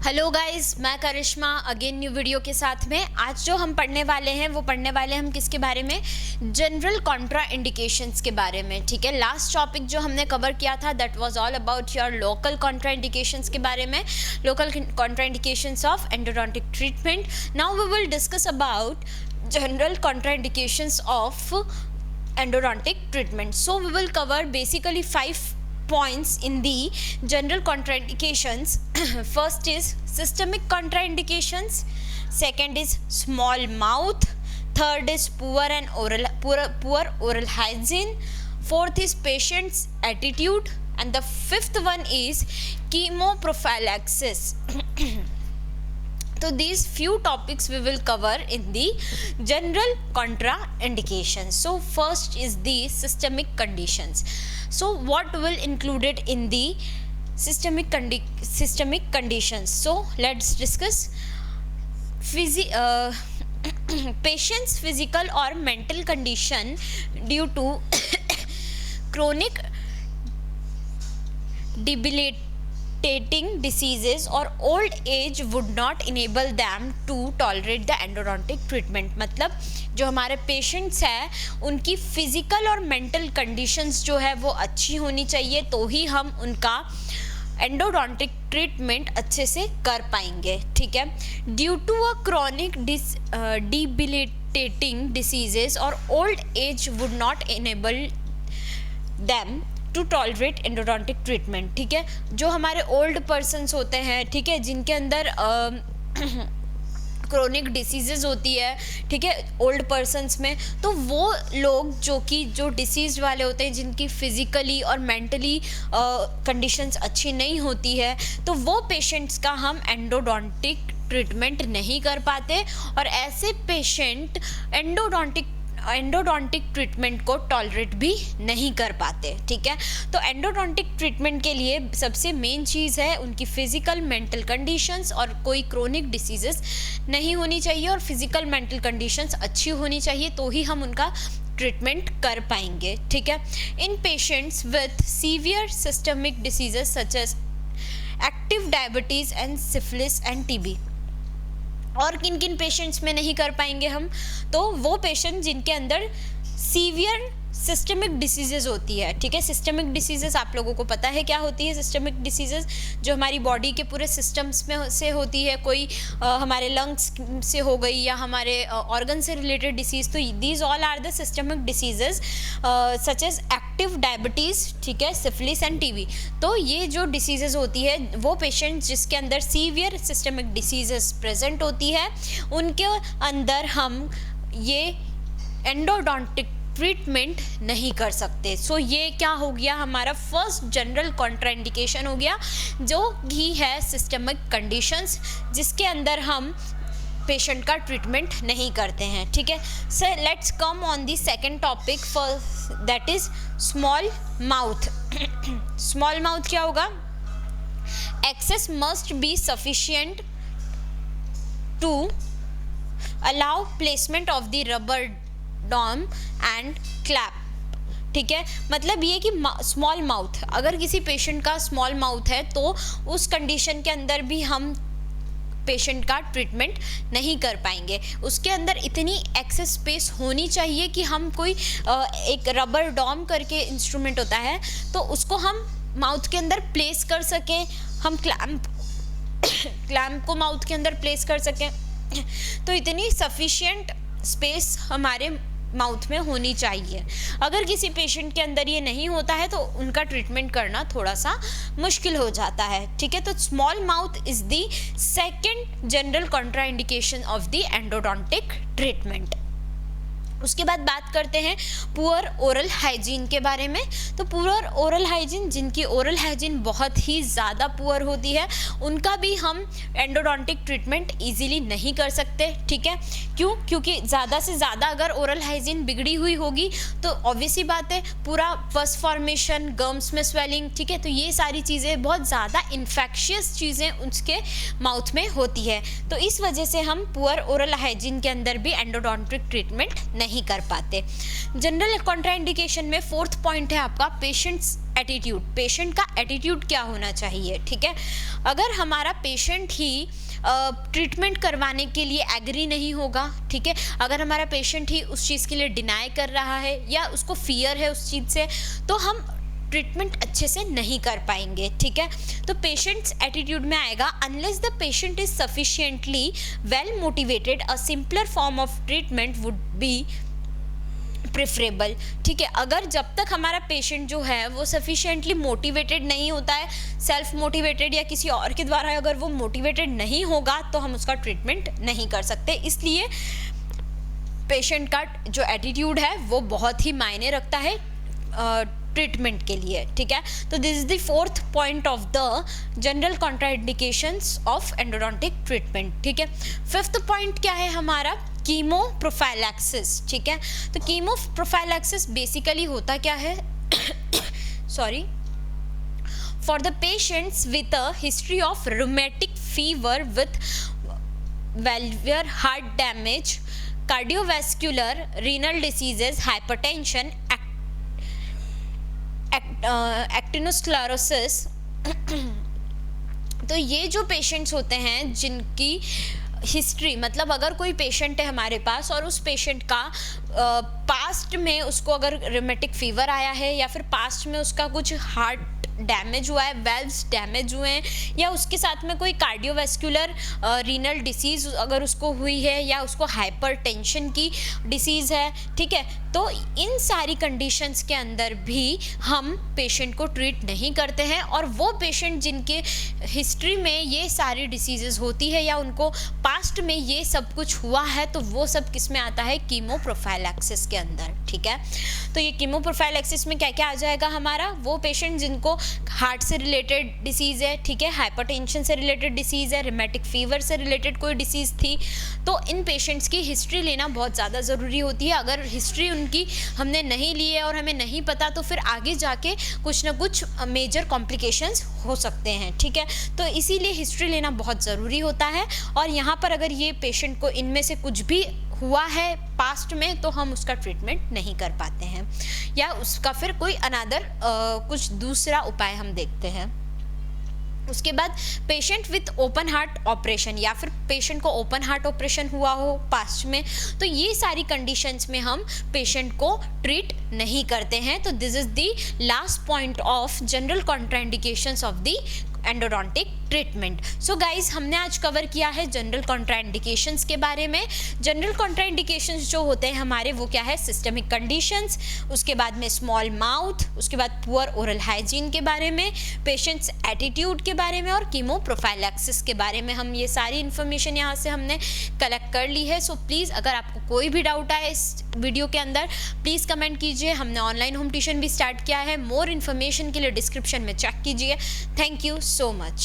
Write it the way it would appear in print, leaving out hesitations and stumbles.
Hello guys, मैं करिश्मा again new video के साथ में। आज जो हम पढ़ने वाले हैं वो पढ़ने वाले हम किसके बारे में? जनरल कॉन्ट्रा इंडिकेशंस के बारे में। ठीक है, लास्ट टॉपिक जो हमने कवर किया था that was all about your local contraindications के बारे में, local contraindications of endodontic treatment. Now we will discuss about general contraindications of endodontic treatment. So we will cover basically 5 points in the general contraindications. First is systemic contraindications, second is small mouth, third is poor oral hygiene, fourth is patient's attitude, and the fifth one is chemoprophylaxis. So these few topics we will cover in the general contraindications. So first is the systemic conditions. So what will included in the systemic conditions? So let's discuss patient's physical or mental condition due to chronic debilitating diseases or old age would not enable them to tolerate the endodontic treatment. मतलब जो हमारे patients हैं उनकी physical और mental conditions जो है वो अच्छी होनी चाहिए, तो ही हम उनका एंडोडोंटिक ट्रीटमेंट अच्छे से कर पाएंगे। ठीक है, due to a chronic debilitating diseases और old age would not enable them to tolerate endodontic treatment. ठीक है, जो हमारे ओल्ड पर्सन्स होते हैं, ठीक है, जिनके अंदर क्रोनिक डिसीजेज होती है, ठीक है, ओल्ड पर्सन्स में, तो वो लोग जो डिसीज वाले होते हैं, जिनकी फिजिकली और मेंटली कंडीशंस अच्छी नहीं होती है, तो वो पेशेंट्स का हम एंडोडोंटिक ट्रीटमेंट नहीं कर पाते और ऐसे पेशेंट एंडोडोंटिक ट्रीटमेंट को टॉलरेट भी नहीं कर पाते। ठीक है, तो एंडोडोंटिक ट्रीटमेंट के लिए सबसे मेन चीज़ है उनकी फिजिकल मेंटल कंडीशंस, और कोई क्रोनिक डिसीजेस नहीं होनी चाहिए और फिजिकल मेंटल कंडीशंस अच्छी होनी चाहिए, तो ही हम उनका ट्रीटमेंट कर पाएंगे। ठीक है, in patients with severe systemic diseases such as active diabetes and syphilis and TB. और किन किन पेशेंट्स में नहीं कर पाएंगे हम? तो वो पेशेंट जिनके अंदर सीवियर सिस्टमिक डिसीजेज होती है। ठीक है, सिस्टमिक डिसीजेज आप लोगों को पता है क्या होती है। सिस्टमिक डिसीजेज जो हमारी बॉडी के पूरे सिस्टम्स में से होती है, कोई हमारे लंग्स से हो गई या हमारे ऑर्गन से रिलेटेड डिसीज़, तो these all are the systemic diseases such as active diabetes, ठीक है, सिफिलिस एंड टीबी। तो ये जो डिसीजेज होती है, वो पेशेंट जिसके अंदर सीवियर सिस्टमिक डिसीजेज प्रेजेंट होती है, उनके अंदर हम ये एंडोडोंटिक ट्रीटमेंट नहीं कर सकते। सो ये क्या हो गया, हमारा फर्स्ट जनरल कॉन्ट्राइंडिकेशन हो गया, जो कि है सिस्टमिक कंडीशंस, जिसके अंदर हम पेशेंट का ट्रीटमेंट नहीं करते हैं। ठीक है, sir let's come on the second topic for that is small mouth. Small mouth क्या होगा? Access must be sufficient to allow placement of the rubber dam and clamp. ठीक है, मतलब ये कि स्मॉल माउथ, अगर किसी पेशेंट का स्मॉल माउथ है तो उस कंडीशन के अंदर भी हम पेशेंट का ट्रीटमेंट नहीं कर पाएंगे। उसके अंदर इतनी एक्सेस स्पेस होनी चाहिए कि हम कोई एक रबर डॉम करके इंस्ट्रूमेंट होता है, तो उसको हम माउथ के अंदर प्लेस कर सकें, हम क्लैम्प को माउथ के अंदर प्लेस कर सकें, तो इतनी सफिशिएंट स्पेस हमारे माउथ में होनी चाहिए। अगर किसी पेशेंट के अंदर ये नहीं होता है तो उनका ट्रीटमेंट करना थोड़ा सा मुश्किल हो जाता है। ठीक है, तो small mouth is the second general contraindication of the endodontic treatment. उसके बाद बात करते हैं पुअर ओरल हाइजीन के बारे में। तो पुअर ओरल हाइजीन, जिनकी ओरल हाइजीन बहुत ही ज़्यादा पुअर होती है, उनका भी हम एंडोडोंटिक ट्रीटमेंट इजीली नहीं कर सकते। ठीक है, क्यों? क्योंकि ज़्यादा से ज़्यादा अगर ओरल हाइजीन बिगड़ी हुई होगी तो ऑब्वियसली बात है पूरा पस फॉर्मेशन, गम्स में स्वेलिंग, ठीक है, तो ये सारी चीज़ें बहुत ज़्यादा इन्फेक्शियस चीज़ें उसके माउथ में होती है। तो इस वजह से हम पुअर ओरल हाइजीन के अंदर भी एंडोडोंटिक ट्रीटमेंट नहीं नहीं कर पाते। जनरल कॉन्ट्राइंडिकेशन में फोर्थ पॉइंट है आपका पेशेंट्स एटीट्यूड। पेशेंट का एटीट्यूड क्या होना चाहिए, ठीक है। अगर हमारा पेशेंट ही ट्रीटमेंट करवाने के लिए एग्री नहीं होगा, ठीक है, अगर हमारा पेशेंट ही उस चीज़ के लिए डिनाई कर रहा है या उसको फियर है उस चीज़ से, तो हम ट्रीटमेंट अच्छे से नहीं कर पाएंगे, ठीक है। तो पेशेंट्स एटीट्यूड में आएगा, unless the patient is sufficiently well motivated a simpler form of treatment would be preferable, ठीक है। अगर जब तक हमारा पेशेंट जो है वो सफिशिएंटली मोटिवेटेड नहीं होता है, सेल्फ मोटिवेटेड या किसी और के द्वारा अगर वो मोटिवेटेड नहीं होगा, तो हम उसका ट्रीटमेंट नहीं कर सकते। इसलिए पेशेंट का जो एटीट्यूड है वो बहुत ही मायने रखता है ट्रीटमेंट के लिए, ठीक है। तो this is the fourth point of the general contraindications of endodontic treatment, ठीक है। फिफ्थ पॉइंट क्या है हमारा, कीमो प्रोफाइलैक्सिस, ठीक है। तो कीमो प्रोफाइलैक्सिस बेसिकली होता क्या है sorry, for the patients with a history of rheumatic fever with valvular heart damage, cardiovascular, renal diseases, hypertension, एक्टिनोस्क्लेरोसिस। तो ये जो पेशेंट्स होते हैं जिनकी हिस्ट्री, मतलब अगर कोई पेशेंट है हमारे पास और उस पेशेंट का पास्ट में उसको अगर रूमेटिक फीवर आया है या फिर पास्ट में उसका कुछ हार्ट डैमेज हुआ है, वेल्व्स डैमेज हुए हैं, या उसके साथ में कोई कार्डियोवैस्कुलर रीनल डिसीज़ अगर उसको हुई है, या उसको हाइपरटेंशन की डिसीज़ है, ठीक है। तो इन सारी कंडीशंस के अंदर भी हम पेशेंट को ट्रीट नहीं करते हैं, और वो पेशेंट जिनके हिस्ट्री में ये सारी डिसीजेस होती है या उनको पास्ट में ये सब कुछ हुआ है, तो वो सब किस में आता है, कीमो प्रोफाइलैक्सिस के अंदर, ठीक है। तो ये कीमो प्रोफाइलैक्सिस में क्या क्या आ जाएगा हमारा, वो पेशेंट जिनको हार्ट से रिलेटेड डिसीज़ है, ठीक है, हाइपरटेंशन से रिलेटेड डिसीज़ है, रूमेटिक फीवर से रिलेटेड कोई डिसीज़ थी, तो इन पेशेंट्स की हिस्ट्री लेना बहुत ज़्यादा ज़रूरी होती है। अगर हिस्ट्री उनकी हमने नहीं ली है और हमें नहीं पता, तो फिर आगे जाके कुछ ना कुछ मेजर कॉम्प्लिकेशंस हो सकते हैं, ठीक है। तो इसीलिए हिस्ट्री लेना बहुत ज़रूरी होता है, और यहाँ पर अगर ये पेशेंट को इनमें से कुछ भी हुआ है पास्ट में, तो हम उसका ट्रीटमेंट नहीं कर पाते हैं, या उसका फिर कोई अनदर कुछ दूसरा उपाय हम देखते हैं। उसके बाद patient with open heart operation, या फिर पेशेंट को ओपन हार्ट ऑपरेशन हुआ हो पास्ट में, तो ये सारी कंडीशंस में हम पेशेंट को ट्रीट नहीं करते हैं। तो this is the last point of general contraindications of the endodontic treatment. So guys, हमने आज कवर किया है जनरल कॉन्ट्राइंडिकेशंस के बारे में। जनरल कॉन्ट्राइंडिकेशंस जो होते हैं हमारे, वो क्या है, सिस्टमिक कंडीशंस, उसके बाद में स्मॉल माउथ, उसके बाद पुअर ओरल हाइजीन के बारे में, पेशेंट्स एटीट्यूड के बारे में, और कीमो प्रोफाइलैक्सिस के बारे में। हम ये सारी इन्फॉर्मेशन यहाँ से हमने कलेक्ट कर ली है। सो प्लीज़, अगर आपको कोई भी डाउट आए इस वीडियो के अंदर, प्लीज़ कमेंट कीजिए। हमने ऑनलाइन होम ट्यूशन भी स्टार्ट किया है, मोर इन्फॉर्मेशन के लिए डिस्क्रिप्शन में चेक कीजिए। Thank you so much.